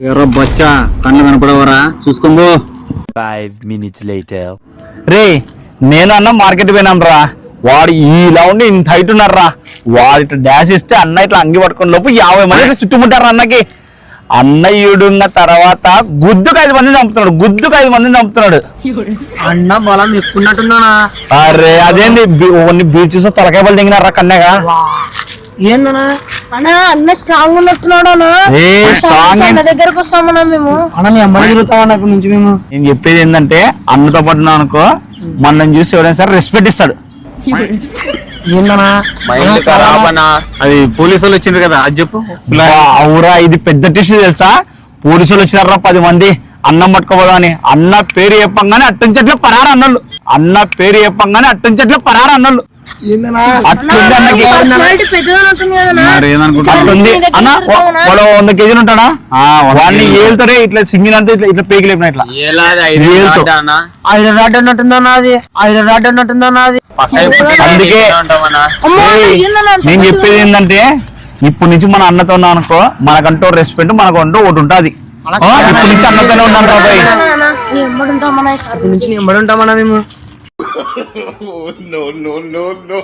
ఎర్ర బచ్చా కళ్ళు కనపడవరా చూసుకోబో. 5 minutes later. రే నేను అన్న మార్కెట్ పోయినాం రా, వాడు ఇలా ఉండి ఇంత హైట్ ఉన్నారా, వాడు ఇట్లా డాష్ ఇస్తే అన్న ఇట్లా అంగి పట్టుకుని లోపు 50 మంది ఇట్లా చుట్టుముట్టారు అన్నకి. అన్నయ్యుడున్న తర్వాత గుద్దుకు 5 మందిని చంపుతున్నాడు. అన్న బలం ఎక్కున్నట్టున్నానా? అరే అదేంది బీచ్ చూసా తలకాయ బలు దిగినారా కన్నగా. ఏందనా అన్న స్ట్రాంగ్ ఉన్నట్టున్నాడు దగ్గరకు వస్తామన్నా మేము. అన్న ఎమ్మడి తిరుగుతామన్నా ఇప్పటి నుంచి మేము. నేను చెప్పేది ఏంటంటే అన్నతో పాటు అనుకో మనల్ని చూసి ఎవరైనా సరే రెస్పెక్ట్ ఇస్తాడు. ఏందనా అది పోలీసు వాళ్ళు వచ్చిండ్రు కదా, అది చెప్పు. అవురా ఇది పెద్ద టిష్యూ తెలుసా, పోలీసులు వచ్చినారా 10 మంది అన్నం పట్టుకోపోదా అని. అన్న పేరు చెప్పంగానే అట్టుంచట్లే పరారు అన్నోళ్ళు, అన్న పేరు చెప్పంగానే అట్టుంచట్లే పరారు అన్నోళ్ళు. అట్లుంది అన్నకి. అట్లుంది అన్న వాడు 100 కేజీలు ఉంటాడా, వాడిని ఏళ్తారే ఇట్లా సింగిల్ అంతా ఇట్లా పేకి లేపిన ఇట్లా 5 రాడ్ ఉన్నట్టుందన్నా అది, 5 రాడ్ ఉన్నట్టుందన్నా అది. అందుకే నేను చెప్పేది ఏంటంటే ఇప్పటి నుంచి మన అన్నతో ఉన్నాం అనుకో మనకంటూ రెస్పెక్ట్ మనకంటూ ఒకటి ఉంటుంది. ఇప్పటి నుంచి అన్నతోనే ఉన్నాను బాబాయ్. ఇప్పటి నుంచి ఎమ్మడి ఉంటామన్నా మేము. No.